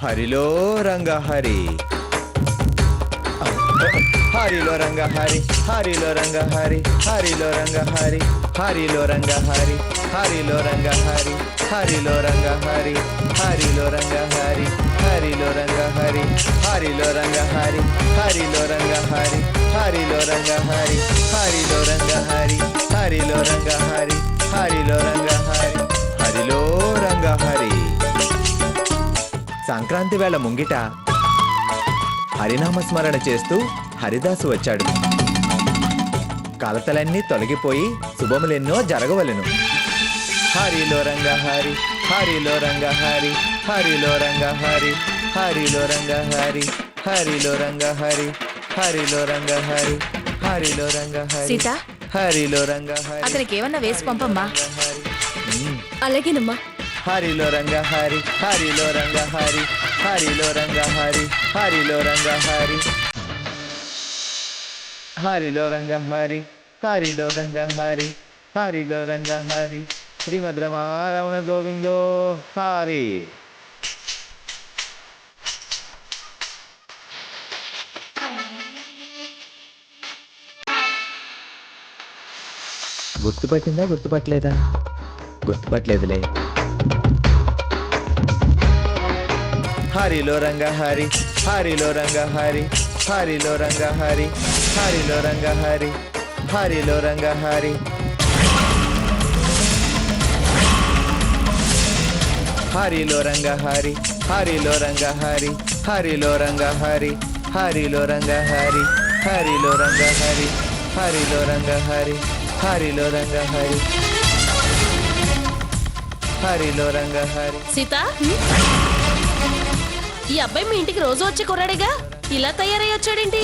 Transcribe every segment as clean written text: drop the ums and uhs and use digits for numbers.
హరిలో రంగ హరి హరిలో రంగ హరి హరిలో రంగ హరి హరిలో రంగ హరి హరిలో రంగ హరి హరిలో రంగ హరి హరిలో రంగ హరి హరిలో రంగ హరి హరిలో రంగ హరి హరిలో రంగ హరి హరిలో రంగ హరి హరిలో రంగ హరి హరిలో రంగ హరి హరిలో రంగ హరి హరిలో రంగ హరి హరిలో రంగ హరి. సంక్రాంతి వేళ ముంగిట హరినామస్మరణ చేస్తూ హరిదాసు వచ్చాడు. కలతలన్నీ తొలగిపోయి శుభములెన్నో జరగవలెను. హరిలో రంగ హరి హరిలో రంగ హరి హరిలో రంగ హరి హరిలో రంగ హరి హరిలో రంగ హరి హరిలో రంగ హరి హరిలో రంగ హరి సీత, హరిలో రంగ హరి అతనికి ఏమన్నా వేసి పంపమ్మా. అలాగేనమ్మా. హరిలో రంగ హరి హరిలో రంగ హరి హరిలో రంగ హరి హరిలో రంగ హరి హరిలో రంగ హరి హరిలో రంగ హరి హరిలో రంగ హరి శ్రీమద్రమారమణ గోవిందో హరి. గుర్తుపట్టిందా గుర్తుపట్టలేదా? గుర్తుపట్టలేదులే. హరిలో రంగ హరి హరిలో రంగ హరి హరిలో రంగ హరి హరిలో రంగ హరి హరిలో రంగ హరి హరిలో రంగ హరి హరిలో రంగ హరి హరిలో రంగ హరి హరిలో రంగ హరి హరిలో రంగ హరి హరిలో రంగ హరి హరిలో రంగ హరి హరిలో రంగ హరి. సీత, ఈ అబ్బాయి మీ ఇంటికి రోజు వచ్చే కుర్రాడేగా, ఇలా తయారై వచ్చాడేంటి?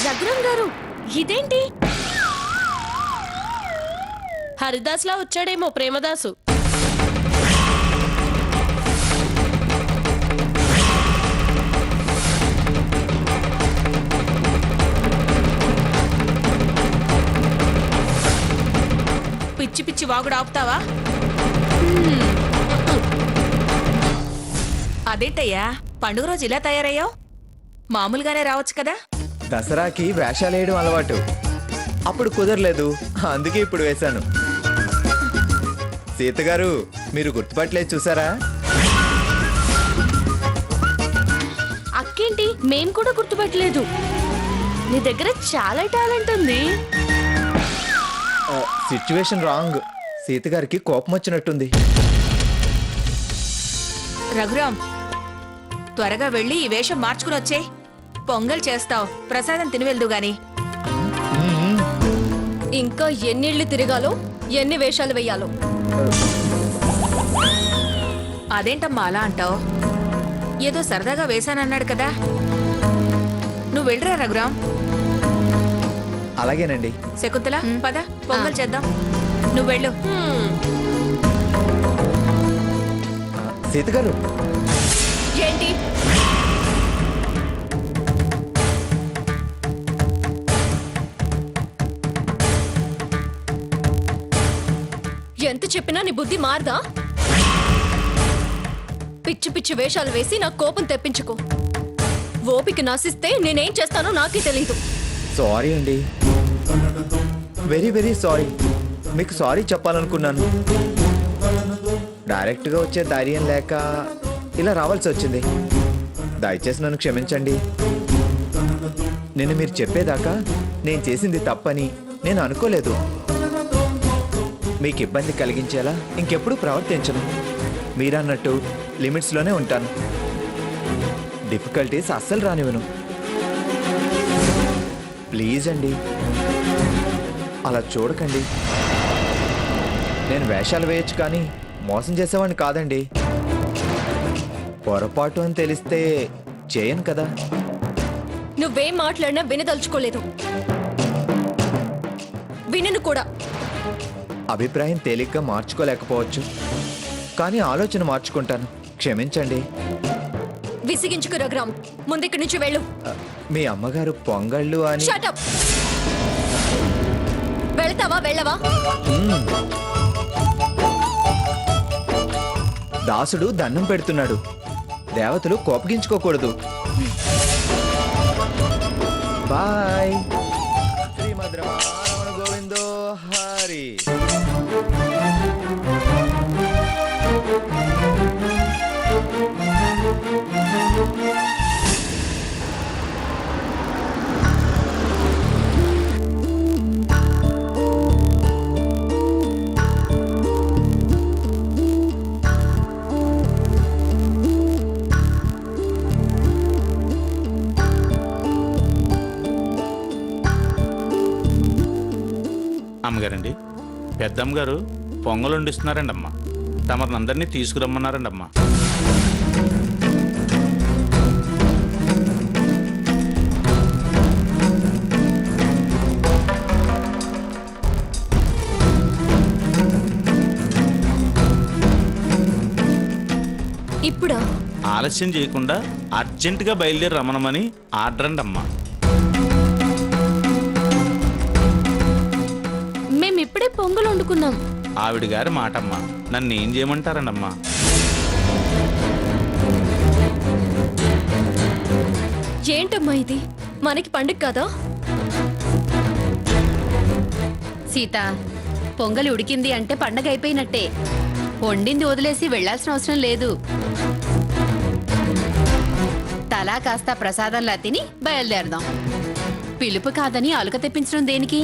రఘురాం గారు, ఇదేంటి? హరిదాస్లా వచ్చాడేమో ప్రేమదాసు. పిచ్చి పిచ్చి వాగుడు ఆపుతావా? అదేంటయ్యా, పండుగ రోజు ఇలా తయారయ్యావు? మామూలుగానే రావచ్చు కదా. దసరాకి వేషాలేయడం అలవాటు, అప్పుడు కుదరలేదు, అందుకే ఇప్పుడు వేశాను. సీత గారు, మీరు గుర్తుపట్టలేదు చూసారా? అక్కేంటి, మేం కూడా గుర్తుపట్టలేదు. నీ దగ్గర చాలా టాలెంట్ ఉంది. Situation wrong. సీత గారికి కోపం వచ్చినట్టుంది. రఘురాం, త్వరగా వెళ్ళి ఈ వేషం మార్చుకుని వచ్చే. పొంగల్ చేస్తావు, ప్రసాదం తిని వెళ్దు గాని. ఇంకా ఎన్నిళ్ళు తిరగాలో, ఎన్ని వేషాలు వెయ్యాలో. అదేంటమ్మా అలా అంటావు? ఏదో సరదాగా వేశానన్నాడు కదా. నువ్వు వెళ్ళరా రఘురాం. అలాగేనండి. శకుంతల, పద పొంగల్ చేద్దాం. నువ్వు వెళ్ళు. సీత గారు, ఏంటి? ఎంత చెప్పినా నీ బుద్ధి మారదా? పిచ్చి పిచ్చి వేషాలు వేసి నా కోపం తెప్పించుకో. ఓపిక నాశిస్తే నేనేం చేస్తానో నాకే తెలీదు. సారీ అండి, వెరీ వెరీ సారీ. మీకు సారీ చెప్పాలనుకున్నాను, డైరెక్ట్గా వచ్చే ధైర్యం లేక ఇలా రావాల్సి వచ్చింది. దయచేసి నన్ను క్షమించండి. నేను మీరు చెప్పేదాకా నేను చేసింది తప్పని నేను అనుకోలేదు. మీకు ఇబ్బంది కలిగించేలా ఇంకెప్పుడు ప్రవర్తించను. మీరన్నట్టు లిమిట్స్లోనే ఉంటాను. డిఫికల్టీస్ అస్సలు రానివ్వను. ప్లీజ్ అండి. అలా చూడకండి. నేను వేషాలు వేయొచ్చు కానీ మోసం చేసేవాడిని కాదండి. పొరపాటు అని తెలిస్తే చేయను కదా. నువ్వేం మాట్లాడినా వినదలుచుకోలేదు, వినను కూడా. అభిప్రాయం తేలిగ్గా మార్చుకోలేకపోవచ్చు, కానీ ఆలోచన మార్చుకుంటాను. క్షమించండి. విసిగించుకు రఘురామ్, ముందిక్కడి నుంచి వెళ్ళు. మీ అమ్మగారు పొంగళ్ళు అని. Shut up! వెళ్తావా వెళ్ళవా? దాసుడు దండం పెడుతున్నాడు. దేవతలు కోపగించుకోకూడదు. బాయ్. శ్రీమద్ రమణ గోవిందో హరి. అమ్మగారండి, పెద్దమ్మగారు పొంగలు వండిస్తున్నారండి అమ్మ. తమరిని అందరినీ తీసుకురమ్మన్నారండి అమ్మ. ఇప్పుడా? ఆలస్యం చేయకుండా అర్జెంటుగా బయలుదేరి రమ్మనమని ఆర్డర్ అండి అమ్మ. మేమిప్పుడే పొంగలు వండుకున్నాం. ఆవిడ గారి మాటమ్మ. నన్ను ఏం చేయమంటారండి అమ్మా? ఏంటమ్మా ఇది? మనకి పండుగ కదా? సీత, పొంగలి ఉడికింది అంటే పండగ అయిపోయినట్టే. వండింది వదిలేసి వెళ్లాల్సిన అవసరం లేదు. తలా కాస్త ప్రసాదంలా తిని బయలుదేరదాం. పిలుపు కాదని అలుక తెప్పించడం దేనికి?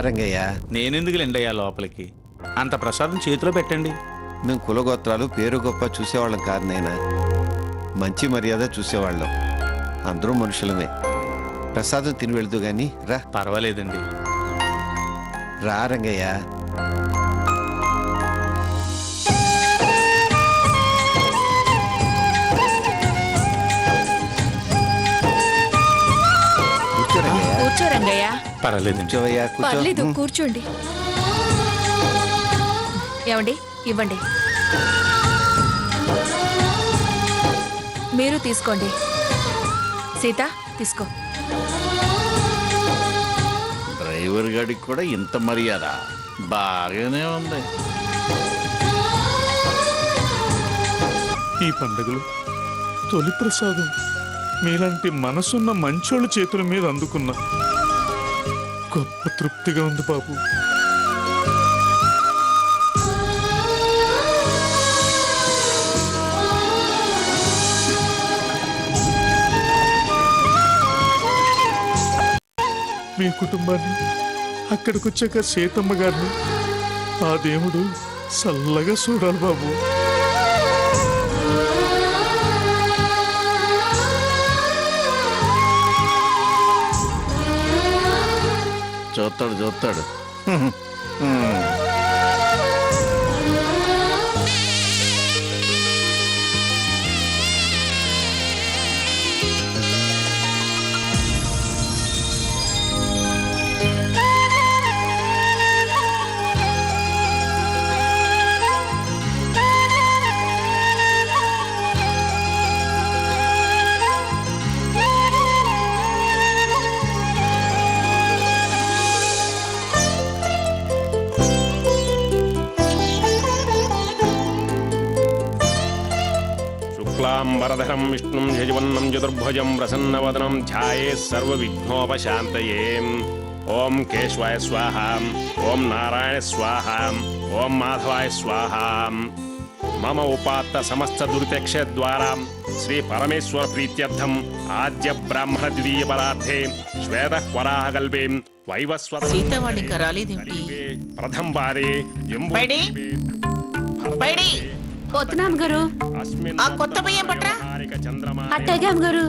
రంగయ్య, నేనెందుకు లెండయ్యా లోపలికి? అంత ప్రసాదం చేతిలో పెట్టండి. మేము కులగోత్రాలు పేరు గొప్ప చూసేవాళ్ళం కాదు నైనా. మంచి మర్యాద చూసేవాళ్ళం. అందరూ మనుషులమే. ప్రసాదం తిని వెళ్తూ గాని రా. పర్వాలేదండి. రంగయ్య. కూర్చో రంగయ్య. కూర్చో రంగయ్య. పర్వాలేదండి. కూర్చోవయ్యా, పర్లేదు, కూర్చో. కూర్చోండి. ఏమండి, ఇవ్వండి. మీరు తీసుకోండి. సీత, తీసుకో. డ్రైవర్ గాడికి కూడా ఇంత మర్యాద బాగానే ఉంది. ఈ పండుగలో తొలి ప్రసాదం మీలాంటి మనసున్న మంచోళ్ళ చేతుల మీద అందుకున్నా. గొప్ప తృప్తిగా ఉంది బాబు. మీ కుటుంబాన్ని, అక్కడికి వచ్చాక సీతమ్మ గారిని ఆ దేవుడు చల్లగా చూడాలి బాబు. చూస్తాడు చూస్తాడు. శుక్లాంబరధరం విష్ణుం యజవన్నం చతుర్భుజం ప్రసన్నవదనం ధ్యాయే సర్వవిఘ్నోపశాంతయే. ఓం కేశవాయ స్వాహ, ఓం నారాయణ స్వాహ, ఓం మాధవాయ స్వాహ. మమ ఉపాత్త సమస్త దురితక్ష ద్వారా శ్రీ పరమేశ్వర ప్రీత్యర్థం ఆద్య బ్రాహ్మణ ద్వితీయ పరార్థే శ్వేత వరాహకల్పే వైవస్వత సీతవాణి ఇంకా రాలేదేంటి? ప్రథం వారే బయడి, బయడి. పోతున్నాం గారు. ఆ కొత్త బియ్యం పట్రా. అట్టాగే అమ్మగారు.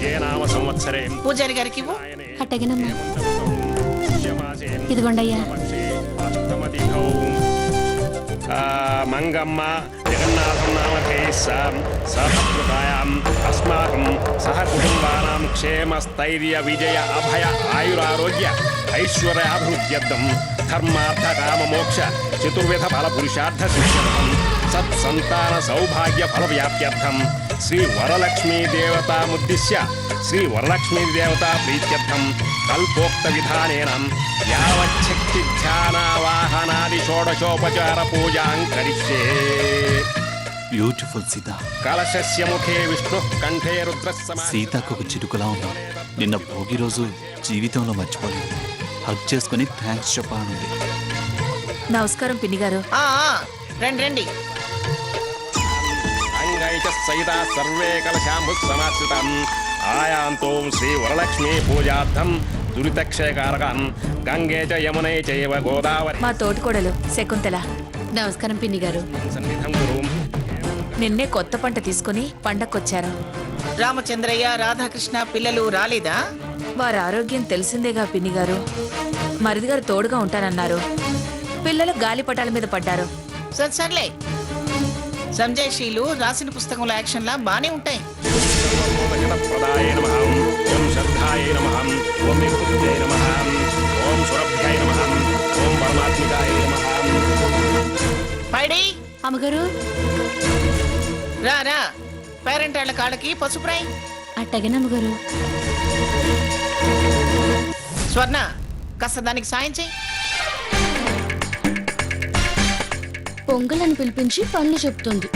విక్రమాదిత్యే నామ సంవత్సరే పూజారి గారికి ఇవ్వు. అట్టగనమ్మా ఇదిగోండయ్యా. అష్టమతిథౌ మంగమ్మ జగన్నాథం నామకే సహృదాయాం అస్మాకం సహ కుటుంబానాం క్షేమ స్థైర్య విజయ అభయ ఆయురారోగ్య ఐశ్వర్యాభివృద్ధ్యర్థం ధర్మార్థ కామ మోక్ష చతుర్విధ ఫల పురుషార్థ సిద్ధ్యర్థం సత్సంతాన సౌభాగ్య ఫల వ్యాప్త్యర్థం శ్రీ వరలక్ష్మీ దేవతాముద్దిశ్య శ్రీ వరలక్ష్మీ దేవతా ప్రీత్యర్థం కల్పోక్త విధానేన యావచ్చక్తి ధ్యానావాహనాది షోడశోపచార పూజాం కరిష్యే. బ్యూటిఫుల్ సీత. కలశస్య ముఖే విష్ణు కంఠే రుద్రస్సమ. సీతకు ఒక చిటుకులా ఉన్నావు. నిన్న భోగి రోజు జీవితంలో మర్చిపోలేదు. హగ్ చేసుకుని థ్యాంక్స్ చెప్పానుంది. నమస్కారం పిన్ని గారు. రండి రండి. అంగైచ సహిత సర్వే కలశాంబు సమాశ్రితం ఆయాంతో శ్రీ వరలక్ష్మీ పూజార్థం దురితక్షయకారకం గంగే చ యమునే చైవ గోదావరి మా తోటికోడలు శకుంతల. నమస్కారం పిన్ని గారు. సన్నిధం గురు. నిన్నే కొత్త పంట తీసుకుని పండక్కొచ్చారు. రామచంద్రయ్య రాధాకృష్ణ పిల్లలు రాలేదా? వారి ఆరోగ్యం తెలిసిందేగా పిన్ని గారు. మరిది గారు తోడుగా ఉంటానన్నారు. పిల్లలు గాలిపటాల మీద పడ్డారు. సర్లే, సంజయశీలు రాసిన పుస్తకంలో యాక్షన్లా బానే ఉంటాయి. ప్రదాయ నమః ఓం శ్రద్ధాయ నమః ఓం విభూత్యై నమః ఓం సురభ్యాయ నమః ఓం పరమాత్మికాయ నమః. పైడి అమ్మగారు రా రా, పేరెంట్ వాళ్ళ కాళ్ళకి పసుపు రాయి. అట్టగనమ్మగారు. స్వర్ణ, కాస్త దానికి సాయం చేయి. పొంగలని పిలిపించి పనులు చెప్తుంది.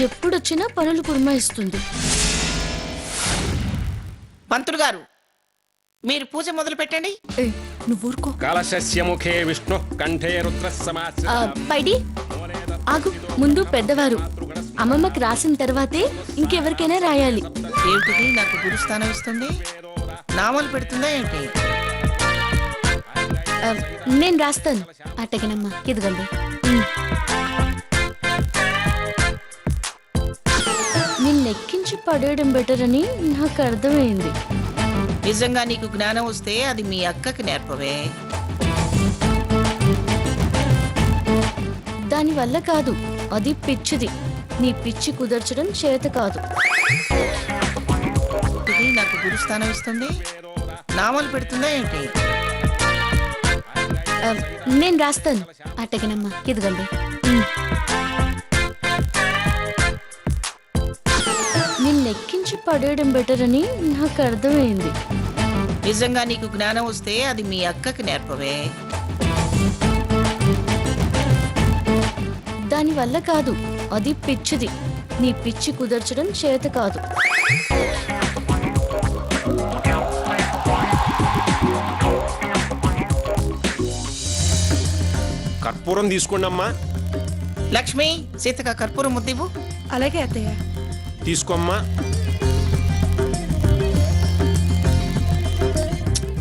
ఎప్పుడొచ్చినా పనులు పురమాయిస్తుంది. పంతులు గారు, మీరు పూజ మొదలు పెట్టండి. నువ్వు ఊరుకో. కలశస్య ముఖే విష్ణు కంఠే రుద్రస్సమాశ్రితం. పైడి ఆగు. ముందు పెద్దవారు అమ్మమ్మకి రాసిన తర్వాతే ఇంకెవరికైనా రాయాలి. ఏమిటిది, నాకు గురుస్థానం ఇస్తుంది? నామాలు పెడుతుందా ఏంటి? నేను రాస్తాను. అట్టగనమ్మా ఇదిగోండి. నిన్నెక్కించి పడేయడం బెటర్ అని నాకు అర్థమైంది. నిజంగా నీకు జ్ఞానం వస్తే అది మీ అక్కకి నేర్పవే. దాని వల్ల కాదు, అది పిచ్చిది. నీ పిచ్చి కుదర్చడం చేత కాదు. ఇది నాకు గురుస్థానం ఇస్తుంది? నామాలు పెడుతుందా ఏంటి? నేను రాస్తాను. అట్టగనమ్మా ఇదిగోండి. నిన్నెక్కించి పడేయడం బెటర్ అని నాకు అర్థమైంది. నిజంగా నీకు జ్ఞానం వస్తే అది మీ అక్కకి నేర్పవే. దాని వల్ల కాదు, అది పిచ్చిది. నీ పిచ్చి కుదర్చడం చేత కాదు. కర్పూరం తీసుకోండి అమ్మా. లక్ష్మి, సీతక కర్పూరం ముద్దివ్వు. అలాగే అత్తయ్య. తీసుకోమ్మా.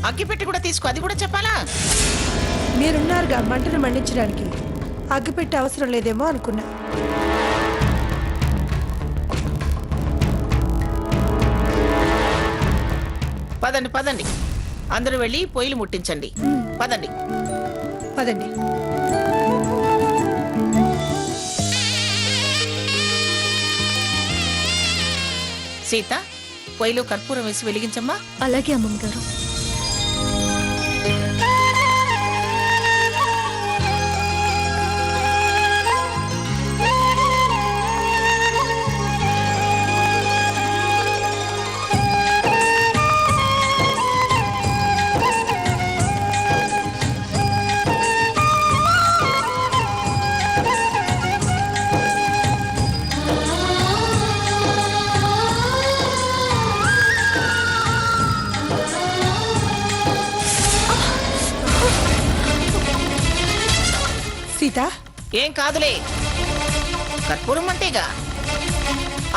అగ్గిపెట్టి కూడా తీసుకో, అది కూడా చెప్పాలా? మీరున్నారుగా మంటను మండించడానికి. అగ్గిపెట్టి అవసరం లేదేమో అనుకున్నా. పదండి పదండి, అందరూ వెళ్ళి పొయ్యిలు ముట్టించండి. పదండి పదండి. సీత, పొయ్యిలో కర్పూరం వేసి వెలిగించమ్మా. అలాగే అమ్మమ్మ గారు. సీత, ఏం కాదులే, కర్పూరం అంతేగా.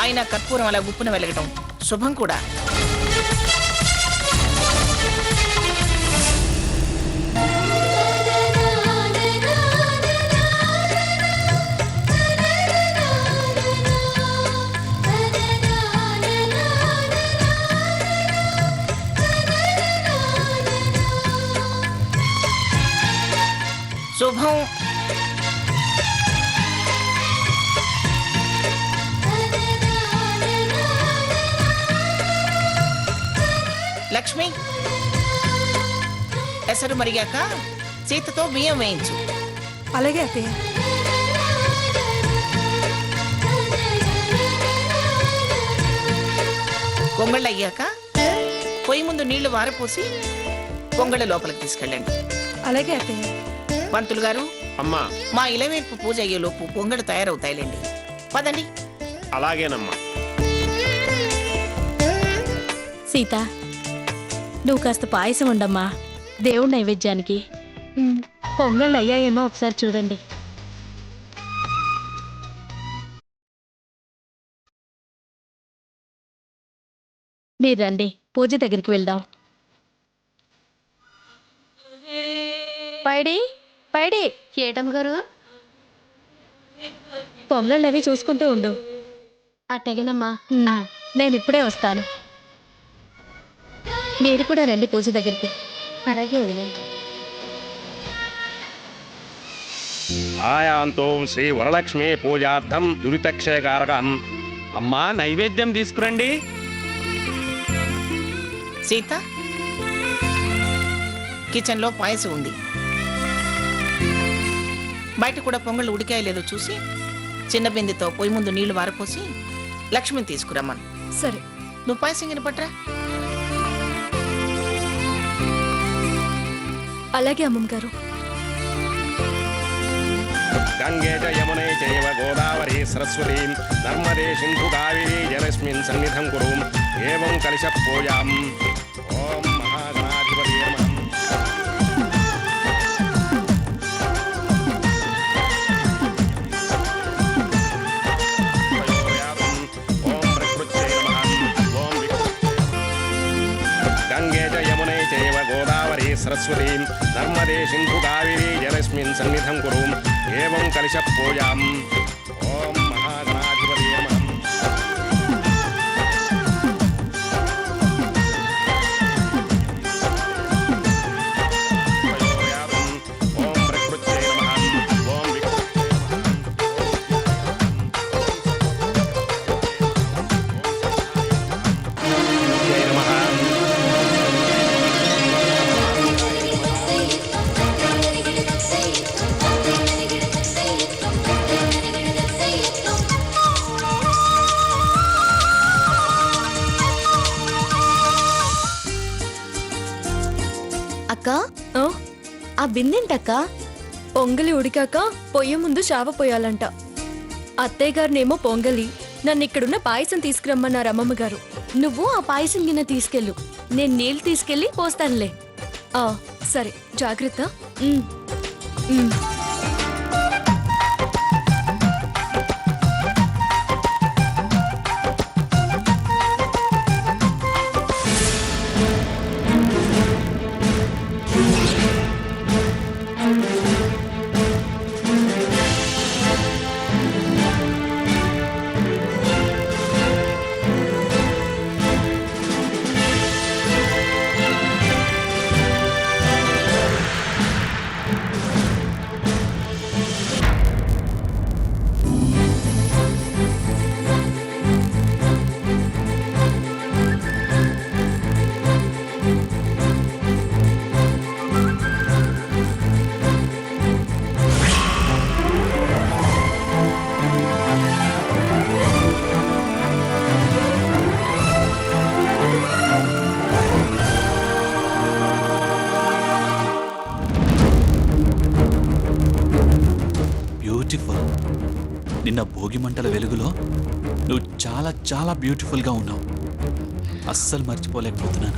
ఆయన కర్పూరం అలా గుప్పున వెలగటం శుభం కూడా. శుభం. లక్ష్మి, ఎసరు మరిగాక సీతతో బియ్యం వేయించు. అలాగే అత్తయ్య. పొంగళ్ళు అయ్యాక పొయ్యి ముందు నీళ్లు వారపోసి పొంగళ్ళ లోపలికి తీసుకెళ్ళండి. అలాగే అత్తయ్య. పంతులు గారు, అమ్మా. మా ఇలవేపు పూజ అయ్యేలోపు పొంగళ్ళు తయారవుతాయిలేండి. పదండి. అలాగేనమ్మా. సీత, నువ్వు కాస్త పాయసం ఉండమ్మా దేవుడి నైవేద్యానికి. పొంగళ్ళు అయ్యాయేమో ఒకసారి చూడండి. మీరు రండి, పూజ దగ్గరికి వెళ్దాం. పైడి పైడి, ఏటమ్మ గారు పొంగళ్ళు అవి చూసుకుంటూ ఉండు. అట్టగనమ్మా. నేను ఇప్పుడే వస్తాను. మీరు కూడా రండి పూజ దగ్గరికి. అలాగే వదిలే. ఆయాంతోం శ్రీ వరలక్ష్మి పూజార్థం దురితక్షయకారకం. అమ్మా నైవేద్యం తీసుకురండి. సీత, కిచెన్లో పాయసం ఉంది. బయట కూడా పొంగళ్ళు ఉడికాయో లేదో చూసి చిన్న బిందెతో పొయ్యి ముందు నీళ్లు వారపోసి లక్ష్మిని తీసుకురమ్మను. సరే. నువ్వు పాయసం గిన్నె పట్రా. అలాగే అమ్మమ్మ గారు. గంగే చ యమునే చైవ గోదావరి సరస్వతీ నర్మదే సింధు కావేరీ జలస్మిన్ సన్నిధం కురు. ఏవం కలశ పూజాం. ఓం మహాగణాధిపతయే నమః. ఓం ప్రకృత్యై నమః. ఓం గంగే చ యమునే చైవ గోదావరి సరస్వతీ నర్మదే సింధు కావేరీ జలస్మిన్ సన్నిధం కురు. ఏవం కలశ పూజాం. ఓం మహాగణాధిపతయే నమః. ఓం ప్రకృత్యై నమః. ఓం విష్ణువే నమః. అక్క, ఆ బిందెంటక్క? పొంగలి ఉడికాక పొయ్యి ముందు చావ పోయాలంట. అత్తయ్య గారినేమో పొంగలి, నన్ను ఇక్కడున్న పాయసం తీసుకురమ్మన్నారు అమ్మమ్మ గారు. నువ్వు ఆ పాయసం గిన్నె తీసుకెళ్ళు, నేను నీళ్ళు తీసుకెళ్ళి పోస్తానులే. సరే, జాగ్రత్త. బ్యూటిఫుల్. నిన్న భోగి మంటల వెలుగులో నువ్వు చాలా చాలా బ్యూటిఫుల్గా ఉన్నావు. అస్సలు మర్చిపోలేకపోతున్నాను.